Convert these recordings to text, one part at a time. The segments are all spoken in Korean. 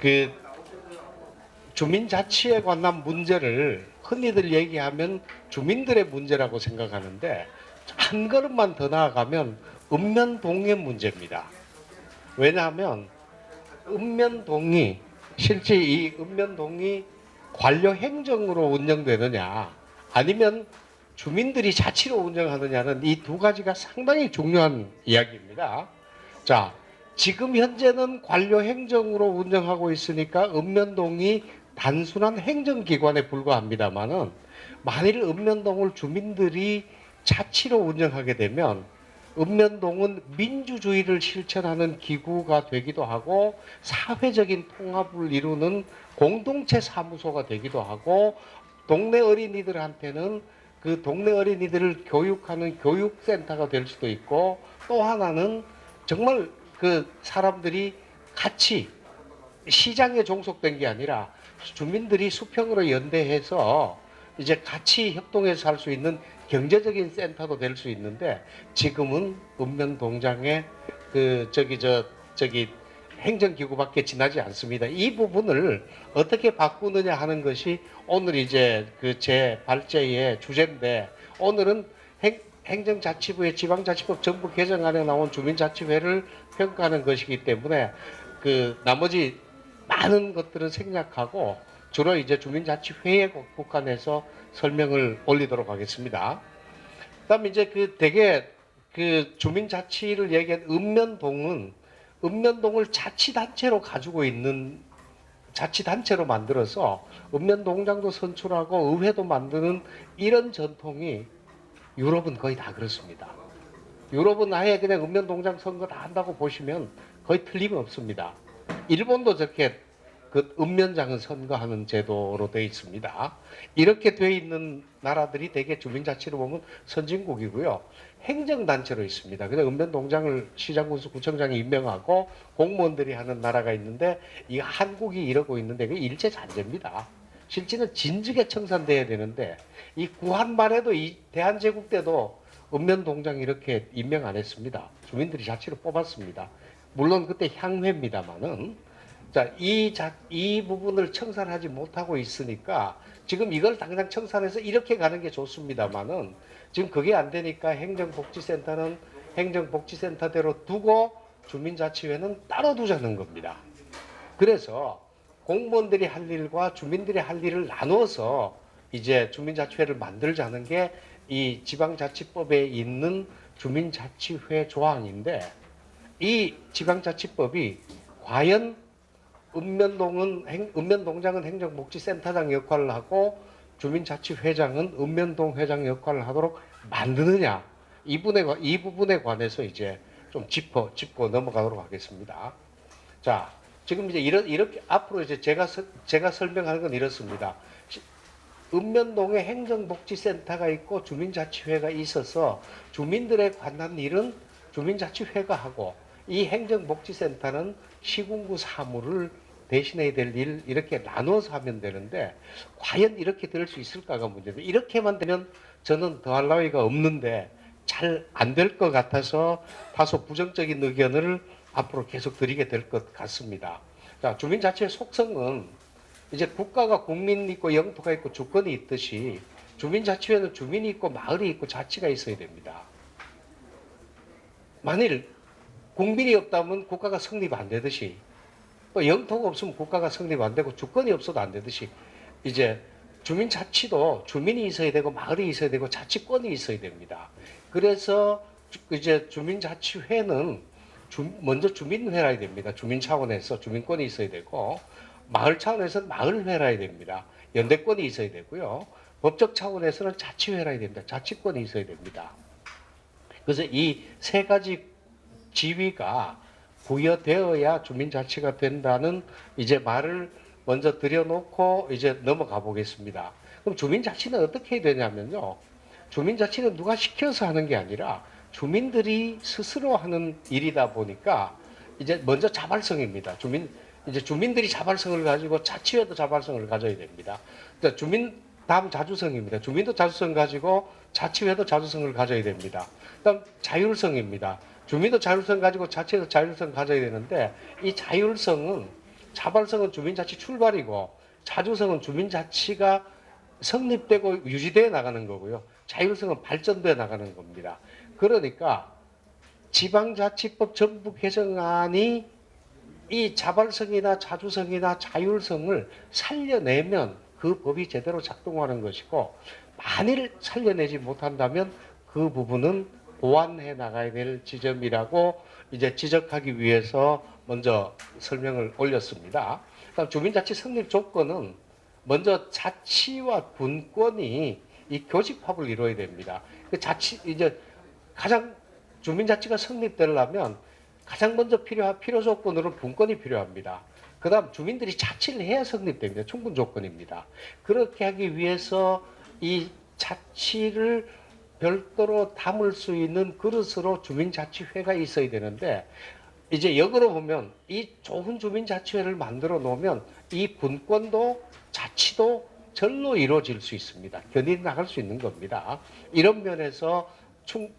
그 주민자치에 관한 문제를 흔히들 얘기하면 주민들의 문제라고 생각하는데 한 걸음만 더 나아가면 읍면동의 문제입니다. 왜냐하면 읍면동이 실제 이 읍면동이 관료 행정으로 운영되느냐 아니면 주민들이 자치로 운영하느냐는 이 두 가지가 상당히 중요한 이야기입니다. 자, 지금 현재는 관료 행정으로 운영하고 있으니까 읍면동이 단순한 행정기관에 불과합니다만은 만일 읍면동을 주민들이 자치로 운영하게 되면 읍면동은 민주주의를 실천하는 기구가 되기도 하고 사회적인 통합을 이루는 공동체 사무소가 되기도 하고 동네 어린이들한테는 그 동네 어린이들을 교육하는 교육센터가 될 수도 있고 또 하나는 정말 그 사람들이 같이 시장에 종속된 게 아니라 주민들이 수평으로 연대해서 이제 같이 협동해서 살 수 있는 경제적인 센터도 될 수 있는데 지금은 읍면동장에 그 저기 행정기구밖에 지나지 않습니다. 이 부분을 어떻게 바꾸느냐 하는 것이 오늘 이제 그 제 발제의 주제인데 오늘은 행정자치부의 지방자치법 정부 개정안에 나온 주민자치회를 평가하는 것이기 때문에 그 나머지 많은 것들은 생략하고 주로 이제 주민자치회에 국한해서 설명을 올리도록 하겠습니다. 그다음 이제 그 대개 그 주민자치를 얘기한 읍면동을 자치단체로 가지고 있는 자치단체로 만들어서 읍면동장도 선출하고 의회도 만드는 이런 전통이 유럽은 거의 다 그렇습니다. 유럽은 아예 그냥 읍면동장 선거 다 한다고 보시면 거의 틀림없습니다. 일본도 저렇게 그 읍면장은 선거하는 제도로 되어 있습니다. 이렇게 되어 있는 나라들이 대개 주민자치로 보면 선진국이고요. 행정단체로 있습니다. 그냥 읍면동장을 시장군수 구청장이 임명하고 공무원들이 하는 나라가 있는데 이 한국이 이러고 있는데 그 일제잔재입니다. 실제는 진즉에 청산돼야 되는데 이 구한 말에도 이 대한제국 때도 읍면동장 이렇게 임명 안 했습니다. 주민들이 자치로 뽑았습니다. 물론 그때 향회입니다만은 자, 이 부분을 청산하지 못하고 있으니까 지금 이걸 당장 청산해서 이렇게 가는 게 좋습니다만은 지금 그게 안 되니까 행정복지센터는 행정복지센터대로 두고 주민자치회는 따로 두자는 겁니다. 그래서 공무원들이 할 일과 주민들이 할 일을 나눠서 이제 주민자치회를 만들자는 게 이 지방자치법에 있는 주민자치회 조항인데 이 지방자치법이 과연 읍면동장은 행정복지센터장 역할을 하고 주민자치회장은 읍면동 회장 역할을 하도록 만드느냐 이 부분에 관해서 이제 좀 짚고 넘어가도록 하겠습니다. 자, 지금 이제 이렇게 앞으로 이제 제가 설명하는 건 이렇습니다. 읍면동에 행정복지센터가 있고 주민자치회가 있어서 주민들에 관한 일은 주민자치회가 하고 이 행정복지센터는 시군구 사무를 대신해야 될 일 이렇게 나눠서 하면 되는데 과연 이렇게 될 수 있을까가 문제인데 이렇게만 되면 저는 더할 나위가 없는데 잘 안 될 것 같아서 다소 부정적인 의견을 앞으로 계속 드리게 될 것 같습니다. 자, 주민자치의 속성은 이제 국가가 국민이 있고 영토가 있고 주권이 있듯이 주민자치회는 주민이 있고 마을이 있고 자치가 있어야 됩니다. 만일 국민이 없다면 국가가 성립 안 되듯이 또 영토가 없으면 국가가 성립 안 되고 주권이 없어도 안 되듯이 이제 주민자치도 주민이 있어야 되고 마을이 있어야 되고 자치권이 있어야 됩니다. 그래서 이제 주민자치회는 먼저 주민회라 해야 됩니다. 주민 차원에서 주민권이 있어야 되고 마을 차원에서는 마을회라 해야 됩니다. 연대권이 있어야 되고요. 법적 차원에서는 자치회라 해야 됩니다. 자치권이 있어야 됩니다. 그래서 이 세 가지 지위가 부여되어야 주민자치가 된다는 이제 말을 먼저 들여놓고 이제 넘어가 보겠습니다. 그럼 주민자치는 어떻게 해야 되냐면요. 주민자치는 누가 시켜서 하는 게 아니라 주민들이 스스로 하는 일이다 보니까 이제 먼저 자발성입니다. 이제 주민들이 자발성을 가지고 자치회도 자발성을 가져야 됩니다. 다음 자주성입니다. 주민도 자주성 가지고 자치회도 자주성을 가져야 됩니다. 그다음 자율성입니다. 주민도 자율성 가지고 자치회도 자율성 가져야 되는데 이 자율성은 자발성은 주민자치 출발이고 자주성은 주민자치가 성립되고 유지되어 나가는 거고요. 자율성은 발전되어 나가는 겁니다. 그러니까 지방자치법 전부 개정안이 이 자발성이나 자주성이나 자율성을 살려내면 그 법이 제대로 작동하는 것이고, 만일 살려내지 못한다면 그 부분은 보완해 나가야 될 지점이라고 이제 지적하기 위해서 먼저 설명을 올렸습니다. 그다음 주민자치 성립 조건은 먼저 자치와 분권이 이 교집합을 이루어야 됩니다. 그 자치 이제 가장 주민자치가 성립되려면 가장 먼저 필요 조건으로 분권이 필요합니다. 그 다음 주민들이 자치를 해야 성립됩니다. 충분 조건입니다. 그렇게 하기 위해서 이 자치를 별도로 담을 수 있는 그릇으로 주민자치회가 있어야 되는데, 이제 역으로 보면 이 좋은 주민자치회를 만들어 놓으면 이 분권도 자치도 절로 이루어질 수 있습니다. 견인해 나갈 수 있는 겁니다. 이런 면에서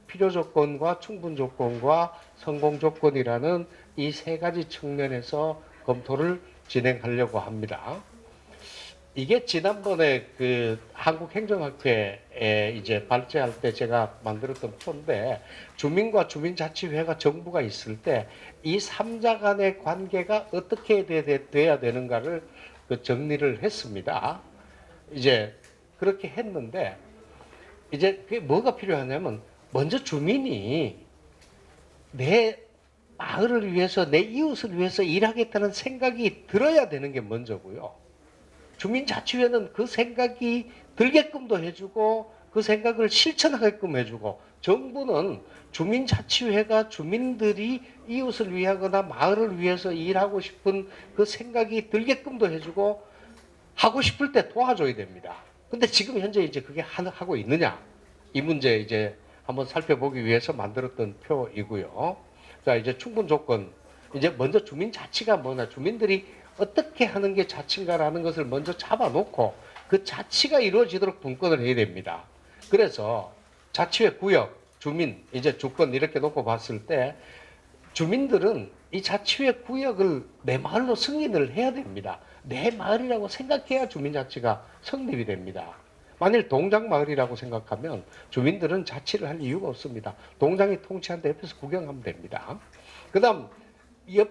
필요 조건과 충분 조건과 성공 조건이라는 이 세 가지 측면에서 검토를 진행하려고 합니다. 이게 지난번에 그 한국행정학회에 이제 발제할 때 제가 만들었던 표인데, 주민과 주민자치회가 정부가 있을 때 이 3자 간의 관계가 어떻게 돼야 되는가를 그 정리를 했습니다. 이제 그렇게 했는데, 이제 그게 뭐가 필요하냐면, 먼저 주민이 내 마을을 위해서, 내 이웃을 위해서 일하겠다는 생각이 들어야 되는 게 먼저고요. 주민자치회는 그 생각이 들게끔도 해주고 그 생각을 실천하게끔 해주고, 정부는 주민자치회가 주민들이 이웃을 위하거나 마을을 위해서 일하고 싶은 그 생각이 들게끔도 해주고 하고 싶을 때 도와줘야 됩니다. 근데 지금 현재 이제 그게 하고 있느냐, 이 문제 이제 한번 살펴보기 위해서 만들었던 표이고요. 자, 이제 충분 조건. 이제 먼저 주민자치가 뭐냐, 주민들이 어떻게 하는 게 자치인가라는 것을 먼저 잡아놓고 그 자치가 이루어지도록 분권을 해야 됩니다. 그래서 자치회 구역, 주민, 이제 주권 이렇게 놓고 봤을 때 주민들은 이 자치회 구역을 내 마을로 승인을 해야 됩니다. 내 마을이라고 생각해야 주민자치가 성립이 됩니다. 만일 동장 마을이라고 생각하면 주민들은 자치를 할 이유가 없습니다. 동장이 통치한다 옆에서 구경하면 됩니다. 그 다음 옆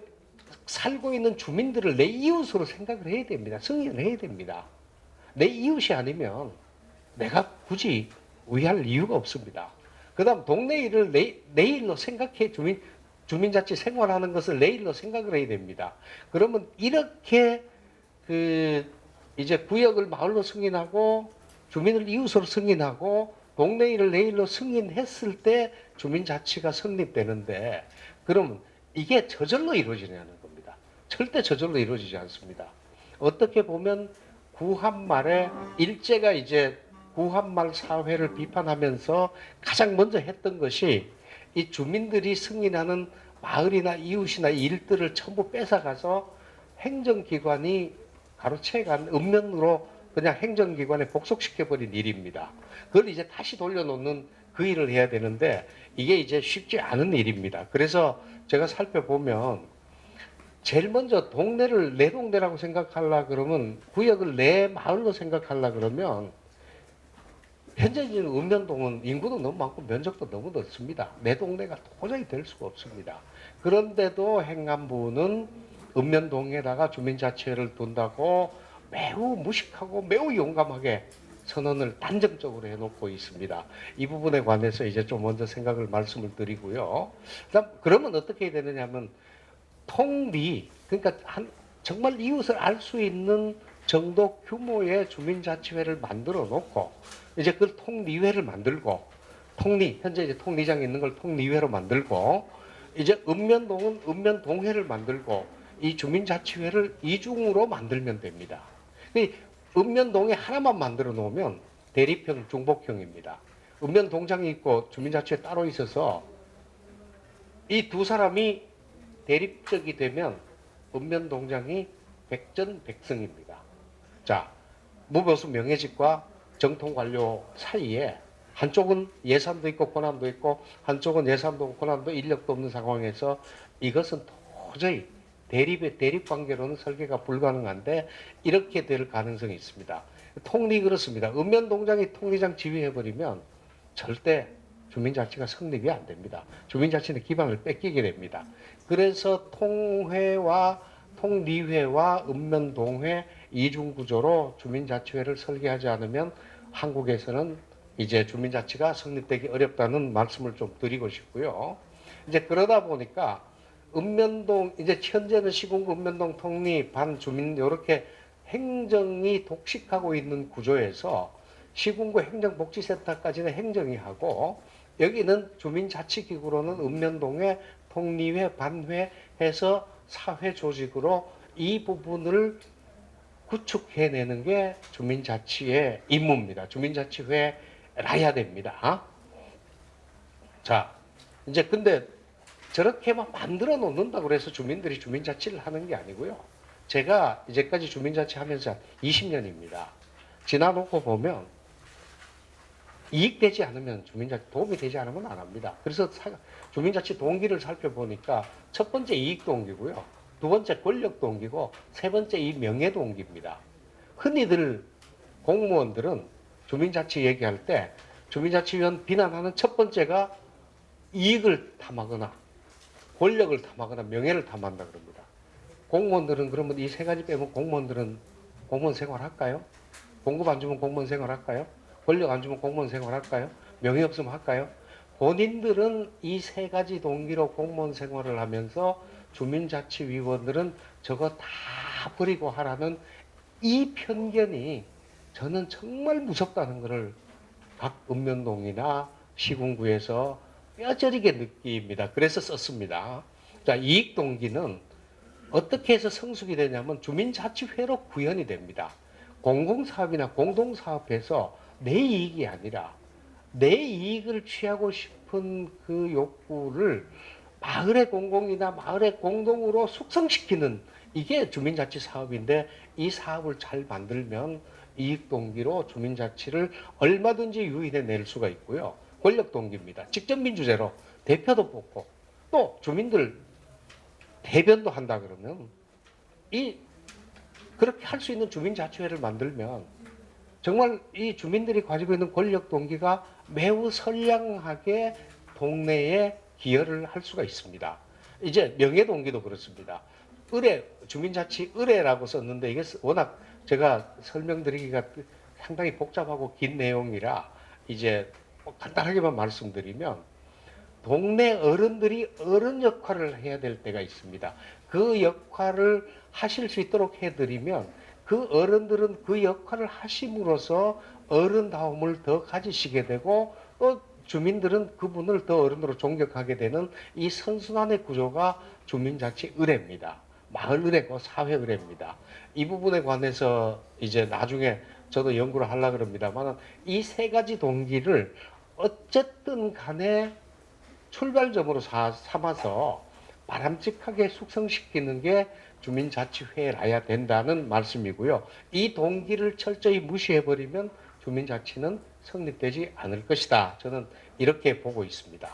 살고 있는 주민들을 내 이웃으로 생각을 해야 됩니다. 승인을 해야 됩니다. 내 이웃이 아니면 내가 굳이 위할 이유가 없습니다. 그 다음 동네 일을 내 일로 생각해 주민자치 생활하는 것을 내 일로 생각을 해야 됩니다. 그러면 이렇게 이제 구역을 마을로 승인하고 주민을 이웃으로 승인하고 동네 일을 내 일로 승인했을 때 주민자치가 성립되는데, 그러면 이게 저절로 이루어지냐는 겁니다. 절대 저절로 이루어지지 않습니다. 어떻게 보면 구한말에 일제가 이제 구한말 사회를 비판하면서 가장 먼저 했던 것이 이 주민들이 승인하는 마을이나 이웃이나 일들을 전부 뺏어가서 행정기관이 가로채간 읍면으로 그냥 행정기관에 복속시켜버린 일입니다. 그걸 이제 다시 돌려놓는 그 일을 해야 되는데 이게 이제 쉽지 않은 일입니다. 그래서 제가 살펴보면 제일 먼저 동네를 내 동네라고 생각하려 그러면, 구역을 내 마을로 생각하려 그러면 현재 있는 읍면동은 인구도 너무 많고 면적도 너무 넓습니다. 내 동네가 도저히 될 수가 없습니다. 그런데도 행안부는 읍면동에다가 주민자치회를 둔다고 매우 무식하고 매우 용감하게 선언을 단정적으로 해놓고 있습니다. 이 부분에 관해서 이제 좀 먼저 생각을 말씀을 드리고요. 그러면 어떻게 되느냐 하면 통리, 그러니까 정말 이웃을 알 수 있는 정도 규모의 주민자치회를 만들어 놓고 이제 그걸 통리회를 만들고, 현재 이제 통리장이 있는 걸 통리회로 만들고, 이제 읍면동은 읍면동회를 만들고 이 주민자치회를 이중으로 만들면 됩니다. 읍면동에 하나만 만들어 놓으면 대립형, 중복형입니다. 읍면동장이 있고 주민자치회 따로 있어서 이 두 사람이 대립적이 되면 읍면동장이 백전백승입니다. 자, 무보수 명예직과 정통관료 사이에 한쪽은 예산도 있고 권한도 있고 한쪽은 예산도 없고 권한도 인력도 없는 상황에서 이것은 도저히 대립 관계로는 설계가 불가능한데 이렇게 될 가능성이 있습니다. 통리 그렇습니다. 읍면동장이 통리장 지휘해버리면 절대 주민자치가 성립이 안 됩니다. 주민자치는 기반을 뺏기게 됩니다. 그래서 통리회와 읍면동회 이중구조로 주민자치회를 설계하지 않으면 한국에서는 이제 주민자치가 성립되기 어렵다는 말씀을 좀 드리고 싶고요. 이제 그러다 보니까 읍면동, 이제 현재는 시군구 읍면동 통리 반주민 이렇게 행정이 독식하고 있는 구조에서 시군구 행정복지센터까지는 행정이 하고 여기는 주민자치기구로는 읍면동회 통리회 반회 해서 사회 조직으로 이 부분을 구축해내는 게 주민자치의 임무입니다. 주민자치회라야 됩니다. 자, 이제 근데 저렇게만 만들어 놓는다고 해서 주민들이 주민자치를 하는 게 아니고요. 제가 이제까지 주민자치 하면서 20년입니다. 지나놓고 보면 이익되지 않으면 주민자치 도움이 되지 않으면 안 합니다. 그래서 주민자치 동기를 살펴보니까 첫 번째 이익 동기고요. 두 번째 권력 동기고 세 번째 이 명예 동기입니다. 흔히들 공무원들은 주민자치 얘기할 때 주민자치위원 비난하는 첫 번째가 이익을 탐하거나 권력을 탐하거나 명예를 탐한다 그럽니다. 공무원들은 그러면 이 세 가지 빼면 공무원들은 공무원 생활 할까요? 공급 안 주면 공무원 생활 할까요? 권력 안 주면 공무원 생활 할까요? 명예 없으면 할까요? 본인들은 이 세 가지 동기로 공무원 생활을 하면서 주민자치위원들은 저거 다 버리고 하라는 이 편견이 저는 정말 무섭다는 것을 각 읍면동이나 시군구에서 뼈저리게 느낍니다. 그래서 썼습니다. 자, 이익 동기는 어떻게 해서 성숙이 되냐면 주민자치회로 구현이 됩니다. 공공사업이나 공동사업에서 내 이익이 아니라 내 이익을 취하고 싶은 그 욕구를 마을의 공공이나 마을의 공동으로 숙성시키는 이게 주민자치 사업인데 이 사업을 잘 만들면 이익 동기로 주민자치를 얼마든지 유인해 낼 수가 있고요. 권력 동기입니다. 직접 민주제로 대표도 뽑고 또 주민들 대변도 한다 그러면 그렇게 할 수 있는 주민자치회를 만들면 정말 이 주민들이 가지고 있는 권력 동기가 매우 선량하게 동네에 기여를 할 수가 있습니다. 이제 명예 동기도 그렇습니다. 주민자치 의뢰라고 썼는데 이게 워낙 제가 설명드리기가 상당히 복잡하고 긴 내용이라 이제 간단하게만 말씀드리면 동네 어른들이 어른 역할을 해야 될 때가 있습니다. 그 역할을 하실 수 있도록 해드리면 그 어른들은 그 역할을 하심으로써 어른다움을 더 가지시게 되고 또 주민들은 그분을 더 어른으로 존경하게 되는 이 선순환의 구조가 주민자치 의뢰입니다. 마을 의뢰고 사회 의뢰입니다. 이 부분에 관해서 이제 나중에 저도 연구를 하려고 합니다만 이 세 가지 동기를 어쨌든 간에 출발점으로 삼아서 바람직하게 숙성시키는 게 주민자치회라야 된다는 말씀이고요. 이 동기를 철저히 무시해버리면 주민자치는 성립되지 않을 것이다. 저는 이렇게 보고 있습니다.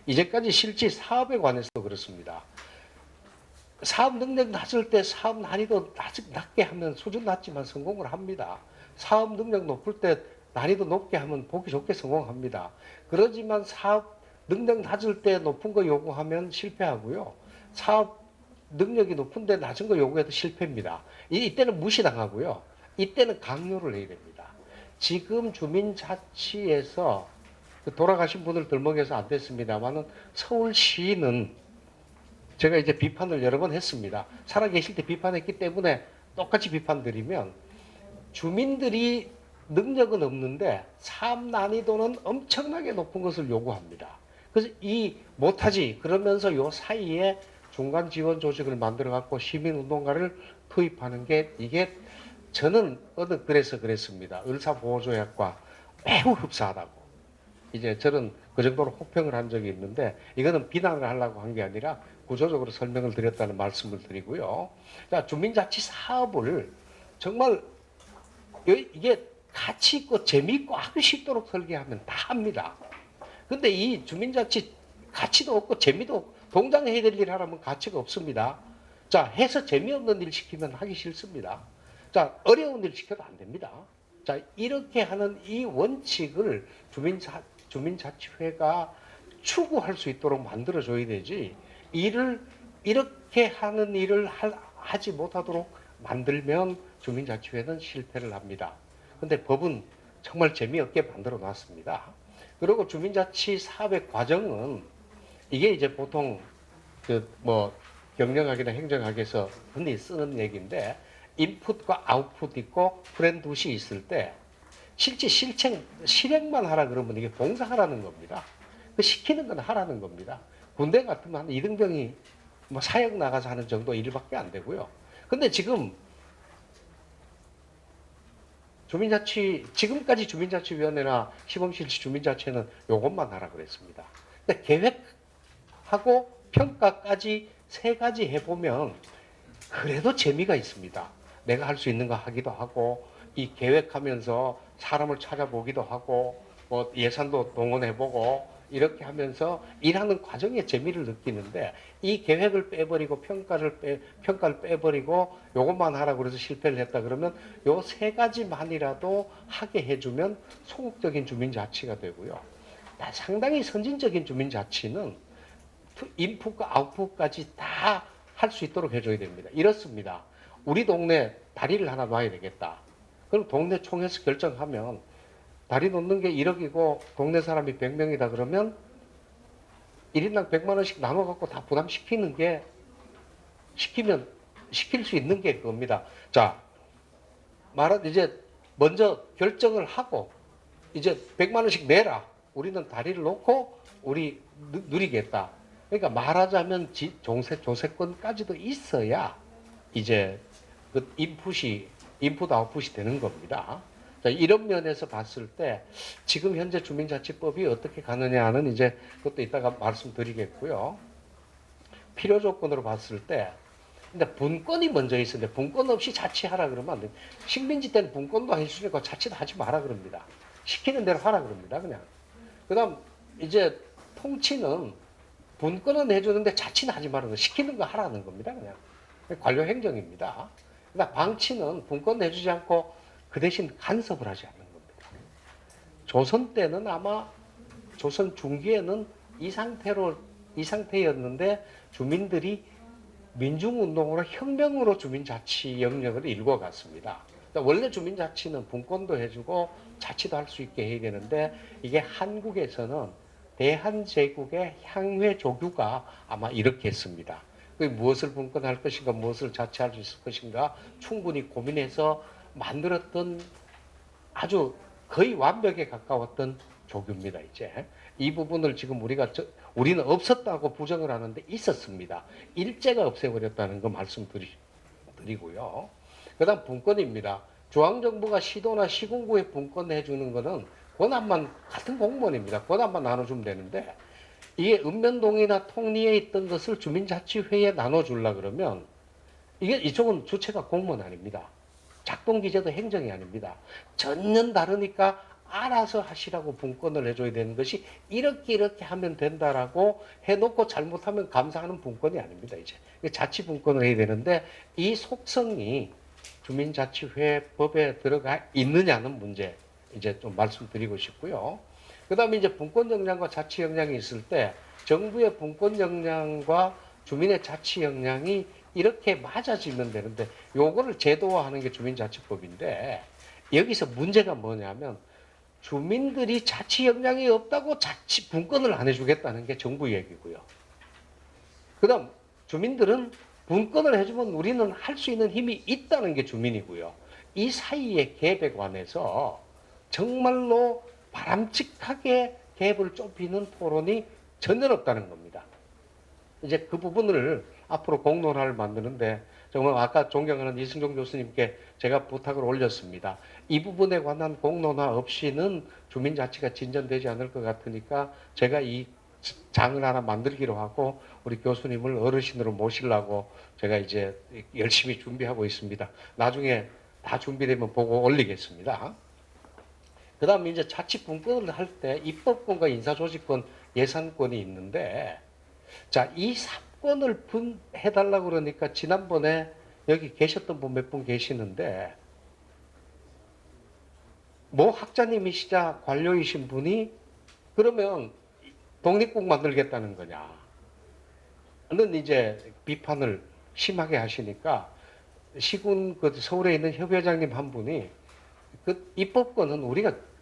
이제까지 실제 사업에 관해서도 그렇습니다. 사업 능력 낮을 때 사업 난이도 낮게 하면 수준 낮지만 성공을 합니다. 사업 능력 높을 때 난이도 높게 하면 보기 좋게 성공합니다. 그러지만 사업 능력 낮을 때 높은 거 요구하면 실패하고요. 사업 능력이 높은데 낮은 거 요구해도 실패입니다. 이때는 무시당하고요. 이때는 강요를 해야 됩니다. 지금 주민자치에서 돌아가신 분을 들먹여서 안 됐습니다만은 서울시는 제가 이제 비판을 여러 번 했습니다. 살아계실 때 비판했기 때문에 똑같이 비판드리면 주민들이 능력은 없는데 사업 난이도는 엄청나게 높은 것을 요구합니다. 그래서 못하지 그러면서 요 사이에 중간 지원 조직을 만들어 갖고 시민운동가를 투입하는 게 이게 저는 그래서 그랬습니다. 의사보호조약과 매우 흡사하다고. 이제 저는 그 정도로 혹평을 한 적이 있는데 이거는 비난을 하려고 한 게 아니라 구조적으로 설명을 드렸다는 말씀을 드리고요. 자, 주민자치 사업을 정말 이게 가치 있고 재미있고 하기 쉽도록 설계하면 다 합니다. 근데 이 주민자치 가치도 없고 재미도 동장 해야 될 일 하라면 가치가 없습니다. 자, 해서 재미없는 일 시키면 하기 싫습니다. 자, 어려운 일 시켜도 안 됩니다. 자, 이렇게 하는 이 원칙을 주민자치회가 추구할 수 있도록 만들어줘야 되지, 이렇게 하는 일을 하지 못하도록 만들면 주민자치회는 실패를 합니다. 근데 법은 정말 재미없게 만들어 놨습니다. 그리고 주민자치 사업의 과정은 이게 이제 보통 경영학이나 행정학에서 흔히 쓰는 얘기인데, 인풋과 아웃풋 있고 프렌드시 있을 때 실제 실행만 하라 그러면 이게 봉사하라는 겁니다. 그 시키는 건 하라는 겁니다. 군대 같으면 한 이등병이 뭐 사역 나가서 하는 정도 일밖에 안 되고요. 근데 지금 지금까지 주민자치위원회나 시범실시 주민자치회는 요것만 하라 그랬습니다. 근데 계획하고 평가까지 세 가지 해보면 그래도 재미가 있습니다. 내가 할 수 있는 거 하기도 하고, 이 계획하면서 사람을 찾아보기도 하고, 뭐 예산도 동원해보고, 이렇게 하면서 일하는 과정에 재미를 느끼는데, 이 계획을 빼버리고 평가를 빼버리고 요것만 하라고 그래서 실패를 했다 그러면 요 세 가지만이라도 하게 해주면 소극적인 주민자치가 되고요. 상당히 선진적인 주민자치는 인풋과 아웃풋까지 다 할 수 있도록 해줘야 됩니다. 이렇습니다. 우리 동네 다리를 하나 놔야 되겠다. 그럼 동네 총회에서 결정하면 다리 놓는 게 1억이고 동네 사람이 100명이다 그러면 1인당 100만 원씩 나눠갖고 다 부담시키는 게, 시킬 수 있는 게 그겁니다. 자, 이제 먼저 결정을 하고 이제 100만 원씩 내라. 우리는 다리를 놓고 우리 누리겠다. 그러니까 말하자면 조세권까지도 있어야 이제 그 인풋 아웃풋이 되는 겁니다. 자, 이런 면에서 봤을 때 지금 현재 주민자치법이 어떻게 가느냐는 이제 그것도 이따가 말씀드리겠고요. 필요 조건으로 봤을 때, 근데 분권이 먼저 있었는데 분권 없이 자치하라 그러면 안 돼요. 식민지 때는 분권도 해주니까 자치도 하지 마라 그럽니다. 시키는 대로 하라 그럽니다. 그냥. 그다음 이제 통치는 분권은 해주는데 자치는 하지 말라는 거, 시키는 거 하라는 겁니다. 그냥 관료 행정입니다. 그다음 방치는 분권 내주지 않고 그 대신 간섭을 하지 않는 겁니다. 조선 때는 아마 조선 중기에는 이 상태였는데 주민들이 민중운동으로 혁명으로 주민자치 영역을 일궈갔습니다. 원래 주민자치는 분권도 해주고 자치도 할 수 있게 해야 되는데, 이게 한국에서는 대한제국의 향후의 조규가 아마 이렇게 했습니다. 무엇을 분권할 것인가, 무엇을 자치할 수 있을 것인가 충분히 고민해서 만들었던 아주 거의 완벽에 가까웠던 조규입니다. 이제 이 부분을 지금 우리는 없었다고 부정을 하는데 있었습니다. 일제가 없애버렸다는 거 말씀드리고요. 그다음 분권입니다. 중앙정부가 시도나 시군구에 분권해 주는 거는 권한만, 같은 공무원입니다. 권한만 나눠주면 되는데, 이게 읍면동이나 통리에 있던 것을 주민자치회에 나눠주려 그러면 이쪽은 주체가 공무원 아닙니다. 작동기재도 행정이 아닙니다. 전혀 다르니까 알아서 하시라고 분권을 해줘야 되는 것이, 이렇게 하면 된다라고 해놓고 잘못하면 감사하는 분권이 아닙니다. 이제 자치분권을 해야 되는데, 이 속성이 주민자치회 법에 있느냐는 문제 이제 좀 말씀드리고 싶고요. 그 다음에 이제 분권 역량과 자치 역량이 있을 때, 정부의 분권 역량과 주민의 자치 역량이 이렇게 맞아지면 되는데, 요거를 제도화하는 게 주민자치법인데, 여기서 문제가 뭐냐면 주민들이 자치 역량이 없다고 자치 분권을 안 해주겠다는 게 정부 얘기고요. 그 다음 주민들은 분권을 해주면 우리는 할 수 있는 힘이 있다는 게 주민이고요. 이 사이의 갭에 관해서 정말로 바람직하게 갭을 좁히는 토론이 전혀 없다는 겁니다. 이제 그 부분을 앞으로 공론화를 만드는데, 정말 아까 존경하는 이승종 교수님께 제가 부탁을 올렸습니다. 이 부분에 관한 공론화 없이는 주민자치가 진전되지 않을 것 같으니까 제가 이 장을 하나 만들기로 하고 우리 교수님을 어르신으로 모시려고 제가 이제 열심히 준비하고 있습니다. 나중에 다 준비되면 보고 올리겠습니다. 그 다음에 이제 자치분권을 할 때 입법권과 인사조직권, 예산권이 있는데, 자, 이 입법권을 해달라고 그러니까 지난번에 여기 계셨던 분 몇 분 계시는데 모 학자님이시자 관료이신 분이 그러면 독립국 만들겠다는 거냐? 는 이제 비판을 심하게 하시니까 시군 그 서울에 있는 협회장님 한 분이 그 입법권은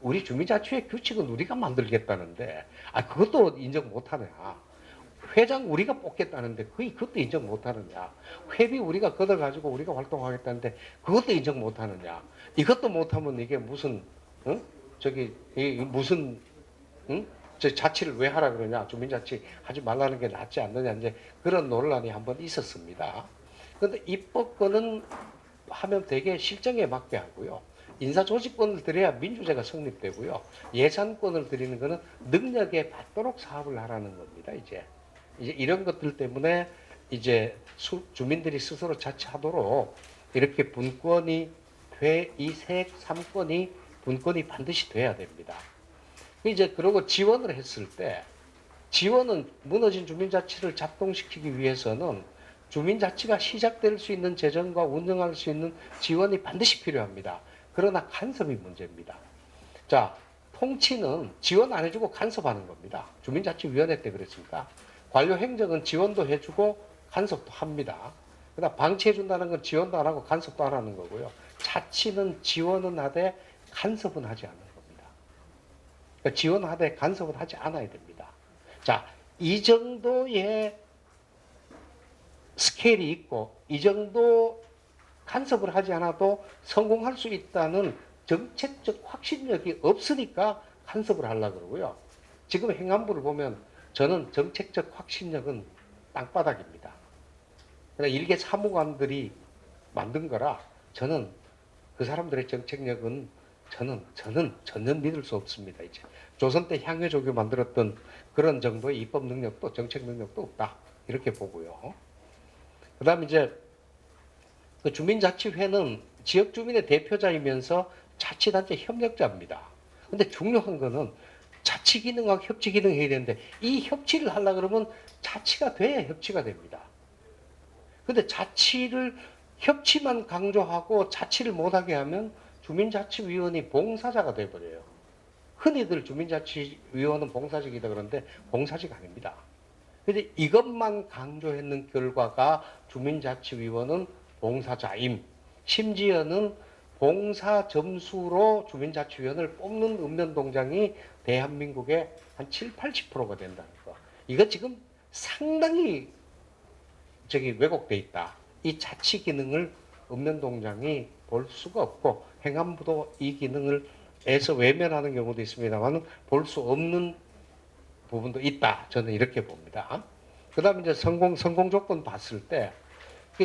우리 주민자치회 규칙은 우리가 만들겠다는데 그것도 인정 못하느냐? 회장 우리가 뽑겠다는데 그것도 인정 못하느냐? 회비 우리가 걷어가지고 우리가 활동하겠다는데 그것도 인정 못하느냐? 이것도 못하면 이게 무슨 응? 무슨 응? 저 자치를 왜 하라 그러냐? 주민자치 하지 말라는 게 낫지 않느냐? 이제 그런 논란이 한번 있었습니다. 그런데 입법권은 하면 되게 실정에 맞게 하고요. 인사조직권을 드려야 민주제가 성립되고요. 예산권을 드리는 것은 능력에 맞도록 사업을 하라는 겁니다. 이제 이런 것들 때문에 이제 주민들이 스스로 자치하도록 이렇게 분권이 이 세 3권이 분권이 반드시 돼야 됩니다. 이제 그러고 지원을 했을 때 지원은 무너진 주민자치를 작동시키기 위해서는 주민자치가 시작될 수 있는 재정과 운영할 수 있는 지원이 반드시 필요합니다. 그러나 간섭이 문제입니다. 자, 통치는 지원 안 해주고 간섭하는 겁니다. 주민자치위원회 때 그랬습니까? 관료행정은 지원도 해주고 간섭도 합니다. 그다음 방치해준다는 건 지원도 안 하고 간섭도 안 하는 거고요. 자치는 지원은 하되 간섭은 하지 않는 겁니다. 그러니까 지원하되 간섭은 하지 않아야 됩니다. 자, 이 정도의 스케일이 있고 이 정도 간섭을 하지 않아도 성공할 수 있다는 정책적 확신력이 없으니까 간섭을 하려고 그러고요. 지금 행안부를 보면 저는 정책적 확신력은 땅바닥입니다. 그러니까 일개 사무관들이 만든 거라 저는 그 사람들의 정책력은 저는 전혀 믿을 수 없습니다. 이제 조선 때 향유조교 만들었던 그런 정도의 입법 능력도 정책 능력도 없다 이렇게 보고요. 그다음 이제 그 주민자치회는 지역 주민의 대표자이면서 자치단체 협력자입니다. 근데 중요한 거는 자치 기능하고 협치 기능 해야 되는데 이 협치를 하려 그러면 자치가 돼야 협치가 됩니다. 근데 협치만 강조하고 자치를 못하게 하면 주민자치위원이 봉사자가 돼버려요. 흔히들 주민자치위원은 봉사직이다 그러는데 봉사직 아닙니다. 근데 이것만 강조했는 결과가 주민자치위원은 봉사자임. 심지어는 봉사 점수로 주민자치위원을 뽑는 읍면동장이 대한민국의 한 7, 80%가 된다는 거. 이거 지금 상당히 왜곡돼 있다. 이 자치 기능을 읍면동장이 볼 수가 없고 행안부도 이 기능을 에서 외면하는 경우도 있습니다만 볼 수 없는 부분도 있다. 저는 이렇게 봅니다. 그 다음에 이제 성공 조건 봤을 때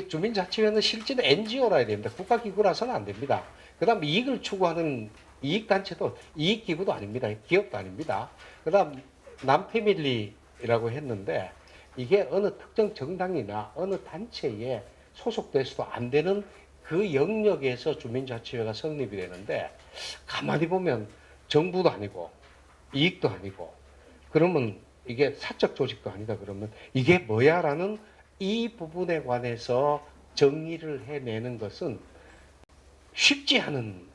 주민자치회는 실제는 NGO라 해야 됩니다. 국가기구라서는 안 됩니다. 그 다음 이익을 추구하는 이익단체도 이익기구도 아닙니다. 기업도 아닙니다. 그 다음 남패밀리라고 했는데 이게 어느 특정 정당이나 어느 단체에 소속돼서도 안 되는 그 영역에서 주민자치회가 성립이 되는데 가만히 보면 정부도 아니고 이익도 아니고 그러면 이게 사적 조직도 아니다 그러면 이게 뭐야라는 이 부분에 관해서 정의를 해내는 것은 쉽지 않은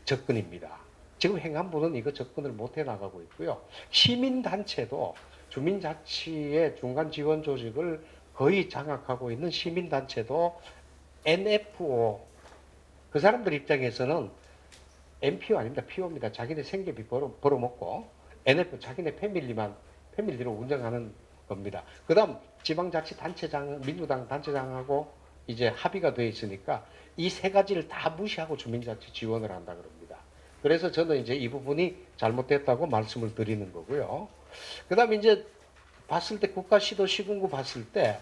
접근입니다. 지금 행안부는 이거 접근을 못해 나가고 있고요. 시민단체도 주민자치의 중간 지원 조직을 거의 장악하고 있는 시민단체도 NFO 그 사람들 입장에서는 NPO 아닙니다. PO입니다. 자기네 생계비 벌어먹고 NF 자기네 패밀리로 운영하는 겁니다. 그 다음 지방자치단체장, 민주당 단체장하고 이제 합의가 되어 있으니까 이 세 가지를 다 무시하고 주민자치 지원을 한다 그럽니다. 그래서 저는 이제 이 부분이 잘못됐다고 말씀을 드리는 거고요. 그 다음에 이제 봤을 때 국가, 시도, 시군구 봤을 때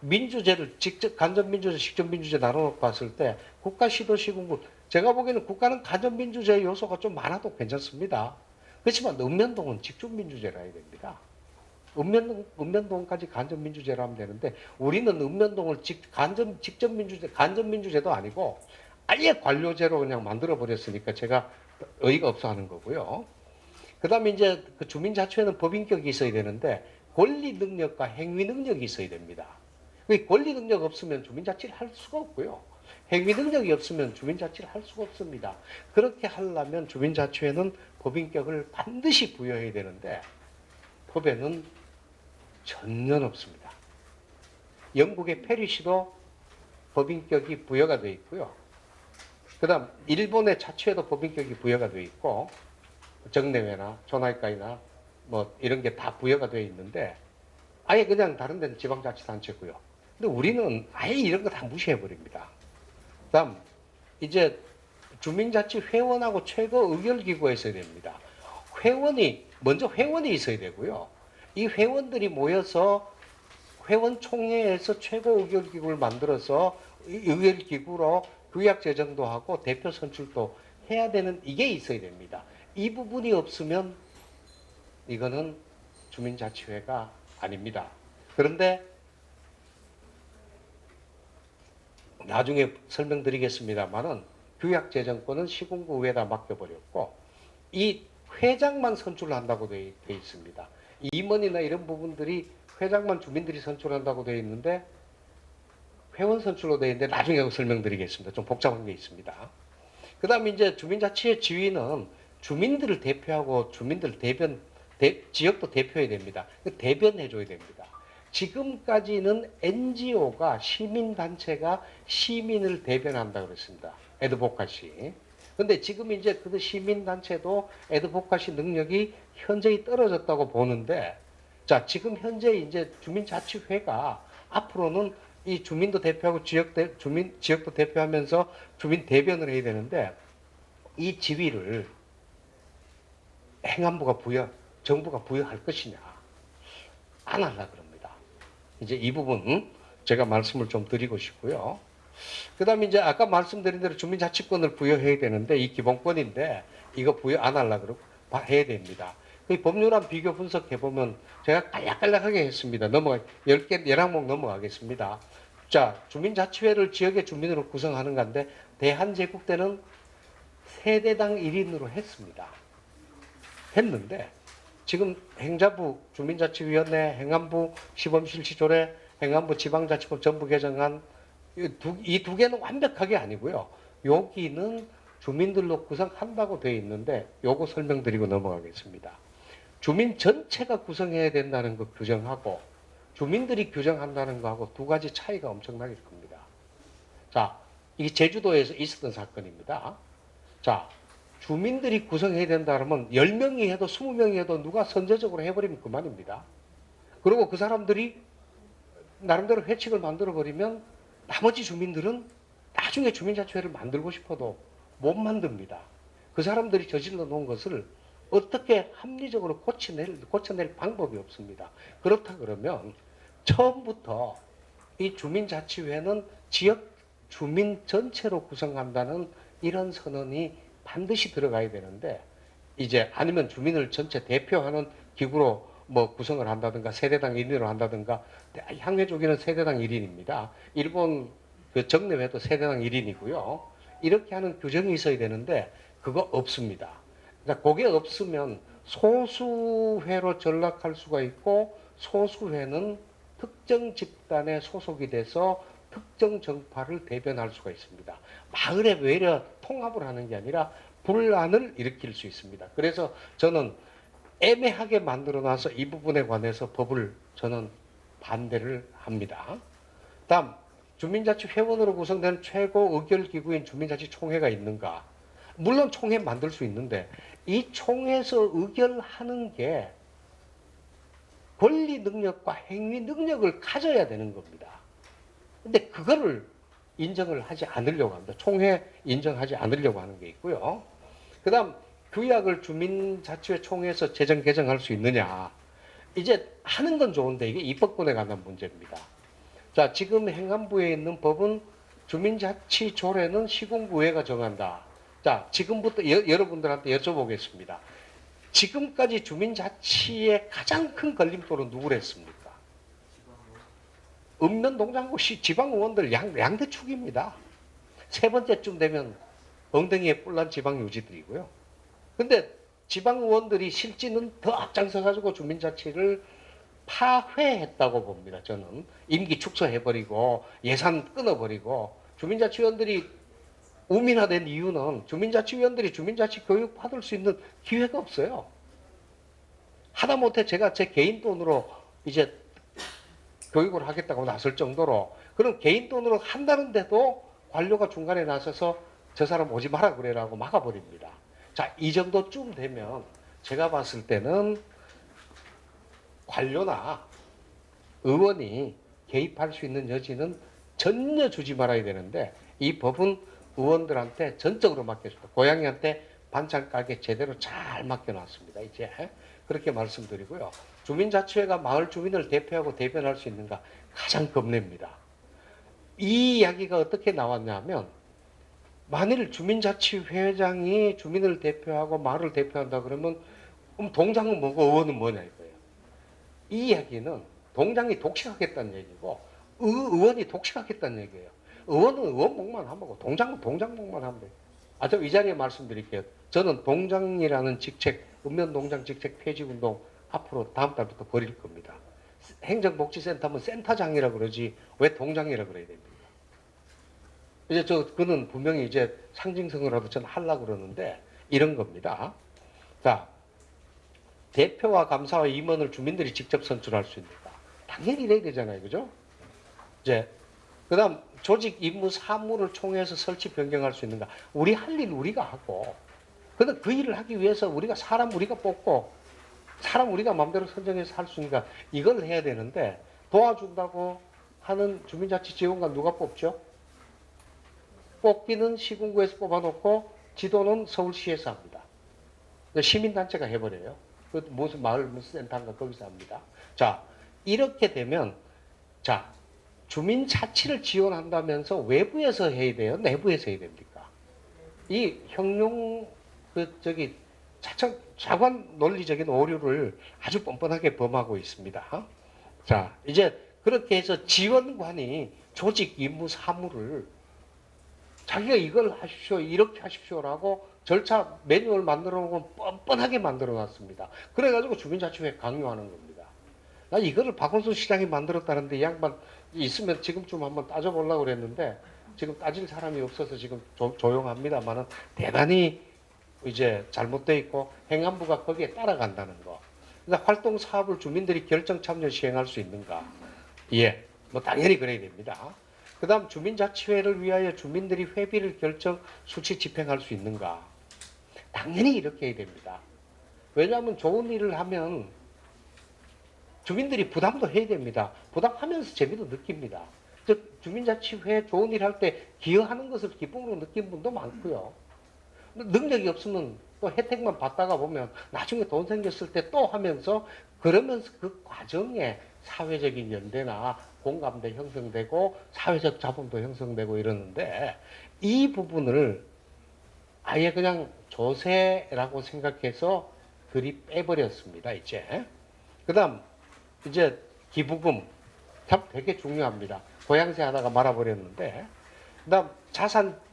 민주제를 직접 간접민주제, 직접민주제 나눠놓고 봤을 때 국가, 시도, 시군구 제가 보기에는 국가는 간접민주제 요소가 좀 많아도 괜찮습니다. 그렇지만 읍면동은 직접민주제라 해야 됩니다. 읍면동까지 간접민주제로 하면 되는데 우리는 읍면동을 간접민주제도 아니고 아예 관료제로 그냥 만들어버렸으니까 제가 의의가 없어 하는 거고요. 그 다음에 이제 그 주민자치회는 법인격이 있어야 되는데 권리 능력과 행위 능력이 있어야 됩니다. 그 권리 능력 없으면 주민자치를 할 수가 없고요. 행위 능력이 없으면 주민자치를 할 수가 없습니다. 그렇게 하려면 주민자치회는 법인격을 반드시 부여해야 되는데 법에는 전혀 없습니다. 영국의 페리시도 법인격이 부여가 되어 있고요. 그 다음 일본의 자치회도 법인격이 부여가 되어 있고 정례회나 조나이카이나 뭐 이런 게 다 부여가 되어 있는데 아예 그냥 다른 데는 지방자치단체고요. 근데 우리는 아예 이런 거 다 무시해버립니다. 그 다음 이제 주민자치 회원하고 최고 의결기구가 있어야 됩니다. 먼저 회원이 있어야 되고요. 이 회원들이 모여서 회원총회에서 최고 의결기구를 만들어서 의결기구로 규약 제정도 하고 대표 선출도 해야 되는 이게 있어야 됩니다. 이 부분이 없으면 이거는 주민자치회가 아닙니다. 그런데 나중에 설명드리겠습니다만은 규약 제정권은 시군구의회에다 맡겨버렸고 이 회장만 선출을 한다고 되어 있습니다. 임원이나 이런 부분들이 회장만 주민들이 선출한다고 되어 있는데 회원 선출로 되어 있는데 나중에 설명드리겠습니다. 좀 복잡한 게 있습니다. 그 다음에 이제 주민자치의 지위는 주민들을 대표하고 주민들 지역도 대표해야 됩니다. 대변해줘야 됩니다. 지금까지는 NGO가 시민단체가 시민을 대변한다고 그랬습니다. 에드보카시. 근데 지금 이제 그 시민단체도 에드보카시 능력이 현저히 떨어졌다고 보는데, 자, 지금 현재 이제 주민자치회가 앞으로는 이 주민도 대표하고 지역도 대표하면서 주민 대변을 해야 되는데, 이 지위를 정부가 부여할 것이냐, 안 하려 그럽니다. 이제 이 부분 제가 말씀을 좀 드리고 싶고요. 그 다음에 이제 아까 말씀드린 대로 주민자치권을 부여해야 되는데 이 기본권인데 이거 부여 안 하려 그러고 해야 됩니다. 그 법률안 비교 분석해 보면 제가 간략간략하게 했습니다. 10개, 11항목 넘어가겠습니다. 자, 주민자치회를 지역의 주민으로 구성하는 건데 대한제국 때는 세대당 1인으로 했습니다. 했는데 지금 행자부 주민자치위원회, 행안부 시범실시조례, 행안부 지방자치법 전부 개정안 이 두 개는 완벽하게 아니고요. 여기는 주민들로 구성한다고 되어 있는데 요거 설명드리고 넘어가겠습니다. 주민 전체가 구성해야 된다는 거 규정하고 주민들이 규정한다는 거하고 두 가지 차이가 엄청나게 큽니다. 자, 이게 제주도에서 있었던 사건입니다. 자, 주민들이 구성해야 된다 그러면 10명이 해도 20명이 해도 누가 선제적으로 해버리면 그만입니다. 그리고 그 사람들이 나름대로 회칙을 만들어버리면 나머지 주민들은 나중에 주민자치회를 만들고 싶어도 못 만듭니다. 그 사람들이 저질러 놓은 것을 어떻게 합리적으로 고쳐낼 방법이 없습니다. 그렇다 그러면 처음부터 이 주민자치회는 지역 주민 전체로 구성한다는 이런 선언이 반드시 들어가야 되는데 이제 아니면 주민을 전체 대표하는 기구로 뭐 구성을 한다든가 세대당 1인으로 한다든가 향후쪽에는 세대당 1인입니다. 일본 그 정례회도 세대당 1인이고요. 이렇게 하는 규정이 있어야 되는데 그거 없습니다. 그러니까 그게 없으면 소수회로 전락할 수가 있고 소수회는 특정 집단에 소속이 돼서 특정 정파를 대변할 수가 있습니다. 마을에 외려 통합을 하는 게 아니라 분란을 일으킬 수 있습니다. 그래서 저는 애매하게 만들어놔서 이 부분에 관해서 법을 저는 반대를 합니다. 다음, 주민자치 회원으로 구성된 최고 의결기구인 주민자치총회가 있는가? 물론 총회 만들 수 있는데 이 총회에서 의결하는 게 권리 능력과 행위 능력을 가져야 되는 겁니다. 근데 그거를 인정을 하지 않으려고 합니다. 총회 인정하지 않으려고 하는 게 있고요. 그 다음 규약을 주민자치회 총회에서 제정 개정할 수 있느냐. 이제 하는 건 좋은데 이게 입법권에 관한 문제입니다. 자, 지금 행안부에 있는 법은 주민자치 조례는 시군구회가 정한다. 자, 지금부터 여러분들한테 여쭤보겠습니다. 지금까지 주민자치의 가장 큰 걸림돌은 누구랬습니까? 읍면동장구 지방의원들 양대축입니다. 세 번째쯤 되면 엉덩이에 뿔난 지방유지들이고요. 근데 지방의원들이 실제는 더 앞장서가지고 주민자치를 파회했다고 봅니다. 저는 임기 축소해버리고 예산 끊어버리고 주민자치위원들이 우민화된 이유는 주민자치위원들이 주민자치 교육 받을 수 있는 기회가 없어요. 하다못해 제가 제 개인 돈으로 이제 교육을 하겠다고 나설 정도로 그럼 개인 돈으로 한다는데도 관료가 중간에 나서서 저 사람 오지 마라 그래라고 막아버립니다. 자, 이 정도쯤 되면 제가 봤을 때는 관료나 의원이 개입할 수 있는 여지는 전혀 주지 말아야 되는데 이 법은 의원들한테 전적으로 맡겼습니다. 고양이한테 반찬 가게 제대로 잘 맡겨놨습니다. 이제 그렇게 말씀드리고요. 주민자치회가 마을 주민을 대표하고 대변할 수 있는가 가장 겁냅니다. 이 이야기가 어떻게 나왔냐면 만일 주민자치회장이 주민을 대표하고 마을을 대표한다 그러면 그럼 동장은 뭐고 의원은 뭐냐 이거예요. 이 이야기는 동장이 독식하겠다는 얘기고 의원이 독식하겠다는 얘기예요. 의원은 의원목만 하면 되고 동장은 동장목만 하면 돼요. 저 이 자리에 말씀드릴게요. 저는 동장이라는 직책, 읍면동장 직책 폐지운동 앞으로 다음 달부터 벌일 겁니다. 행정복지센터면 센터장이라 그러지 왜 동장이라 그래야 됩니까? 이제 그는 분명히 이제 상징성으로라도 전 하려고 그러는데 이런 겁니다. 자, 대표와 감사와 임원을 주민들이 직접 선출할 수 있는가? 당연히 이래야 되잖아요. 그죠? 이제, 그 다음, 조직 임무 사무를 총회에서 설치 변경할 수 있는가? 우리 할 일 우리가 하고, 근데 그 일을 하기 위해서 우리가 사람 우리가 뽑고, 사람 우리가 마음대로 선정해서 할 수 있는가? 이걸 해야 되는데, 도와준다고 하는 주민자치지원관 누가 뽑죠? 뽑기는 시군구에서 뽑아놓고, 지도는 서울시에서 합니다. 시민단체가 해버려요. 그 무슨 마을 무슨 센터인가 거기서 합니다. 자, 이렇게 되면 자, 주민 자치를 지원한다면서 외부에서 해야 돼요? 내부에서 해야 됩니까? 이 형용 자관 논리적인 오류를 아주 뻔뻔하게 범하고 있습니다. 자, 이제 그렇게 해서 지원관이 조직 임무 사무를 자기가 이걸 하십시오, 이렇게 하십시오라고 절차 매뉴얼 만들어 놓고 뻔뻔하게 만들어 놨습니다. 그래가지고 주민자치회 강요하는 겁니다. 나 이거를 박원순 시장이 만들었다는데 이 양반 있으면 지금쯤 한번 따져보려고 그랬는데 지금 따질 사람이 없어서 지금 조용합니다만은 대단히 이제 잘못되어 있고 행안부가 거기에 따라간다는 거. 그러니까 활동 사업을 주민들이 결정 참여 시행할 수 있는가? 예, 뭐 당연히 그래야 됩니다. 그 다음 주민자치회를 위하여 주민들이 회비를 결정 수치 집행할 수 있는가? 당연히 이렇게 해야 됩니다. 왜냐하면 좋은 일을 하면 주민들이 부담도 해야 됩니다. 부담하면서 재미도 느낍니다. 즉 주민자치회 좋은 일 할 때 기여하는 것을 기쁨으로 느낀 분도 많고요. 능력이 없으면 또 혜택만 받다가 보면 나중에 돈 생겼을 때 또 하면서 그러면서 그 과정에 사회적인 연대나 공감대 형성되고 사회적 자본도 형성되고 이러는데 이 부분을 아예 그냥 조세라고 생각해서 그리 빼버렸습니다. 이제 그 다음 이제 기부금 참 되게 중요합니다. 고양세 하다가 말아버렸는데 그 다음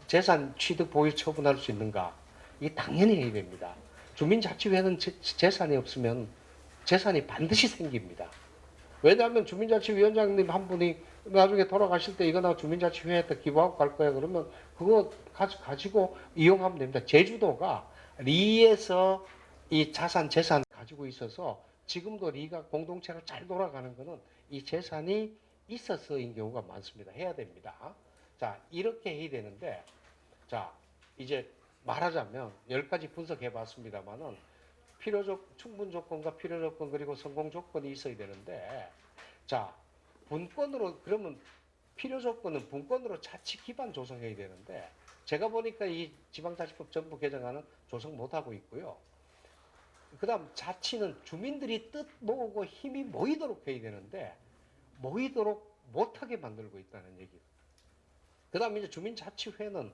재산 취득 보유 처분할 수 있는가? 이게 당연히 해야 됩니다. 주민자치회는 재산이 없으면 재산이 반드시 생깁니다. 왜냐하면 주민자치위원장님 한 분이 나중에 돌아가실 때 이거 나 주민자치회에다 기부하고 갈 거야 그러면 그거 가지고 이용하면 됩니다. 제주도가 리에서 이 재산 가지고 있어서 지금도 리가 공동체로 잘 돌아가는 거는 이 재산이 있어서인 경우가 많습니다. 해야 됩니다. 자, 이렇게 해야 되는데 자, 이제 말하자면 10가지 분석해 봤습니다만은 충분 조건과 필요 조건 그리고 성공 조건이 있어야 되는데 자, 분권으로 그러면 필요 조건은 분권으로 자치 기반 조성해야 되는데 제가 보니까 이 지방자치법 전부 개정안은 조성 못하고 있고요. 그 다음 자치는 주민들이 뜻 모으고 힘이 모이도록 해야 되는데 모이도록 못하게 만들고 있다는 얘기예요. 그 다음 이제 주민자치회는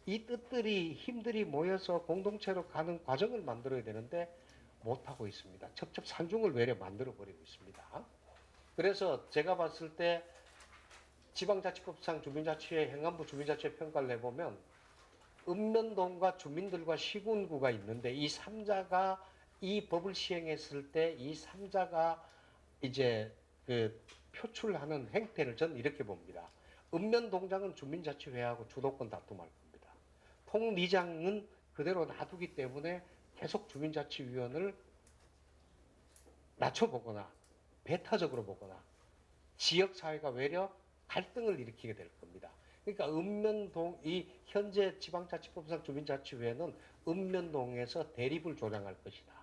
이 뜻들이 힘들이 모여서 공동체로 가는 과정을 만들어야 되는데 못하고 있습니다. 첩첩산중을 외려 만들어버리고 있습니다. 그래서 제가 봤을 때 지방자치법상 주민자치회 행안부 주민자치회 평가를 해보면 읍면동과 주민들과 시군구가 있는데 이 3자가 이 법을 시행했을 때 이 3자가 이제 그 표출하는 행태를 저는 이렇게 봅니다. 읍면동장은 주민자치회하고 주도권 다툼할 겁니다. 통리장은 그대로 놔두기 때문에 계속 주민자치위원을 낮춰보거나 배타적으로 보거나 지역사회가 외려 갈등을 일으키게 될 겁니다. 그러니까 읍면동, 이 현재 지방자치법상 주민자치회는 읍면동에서 대립을 조장할 것이다.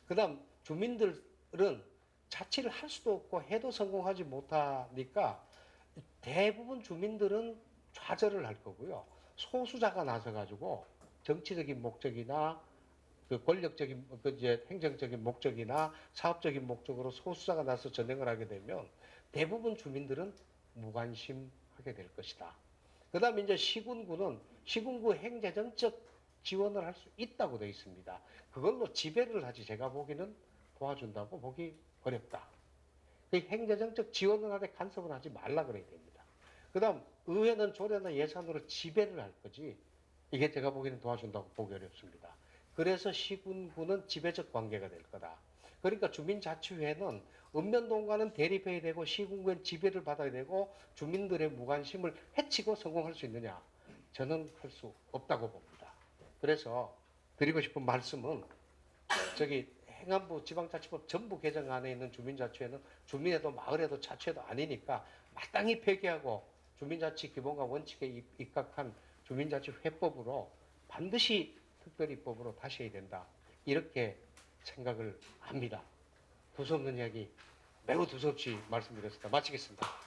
그 다음 주민들은 자치를 할 수도 없고 해도 성공하지 못하니까 대부분 주민들은 좌절을 할 거고요. 소수자가 나서가지고 정치적인 목적이나 그 권력적인 그 이제 행정적인 목적이나 사업적인 목적으로 소수자가 나서 전쟁을 하게 되면 대부분 주민들은 무관심하게 될 것이다. 그다음에 이제 시군구는 시군구 행재정적 지원을 할 수 있다고 되어 있습니다. 그걸로 지배를 하지 제가 보기는 도와준다고 보기 어렵다. 그 행정적 지원을 하되 간섭을 하지 말라 그래야 됩니다. 그다음 의회는 조례나 예산으로 지배를 할 거지 이게 제가 보기에는 도와준다고 보기 어렵습니다. 그래서 시군구는 지배적 관계가 될 거다. 그러니까 주민자치회는 읍면동과는 대립해야 되고 시군구는 지배를 받아야 되고 주민들의 무관심을 해치고 성공할 수 있느냐? 저는 할 수 없다고 봅니다. 그래서 드리고 싶은 말씀은 저기 행안부 지방자치법 전부 개정 안에 있는 주민자치회는 주민에도 마을에도 자치회도 아니니까 마땅히 폐기하고 주민자치 기본과 원칙에 입각한 주민자치회법으로 반드시 특별입법으로 다시 해야 된다. 이렇게 생각을 합니다. 두서없는 이야기 매우 두서없이 말씀드렸습니다. 마치겠습니다.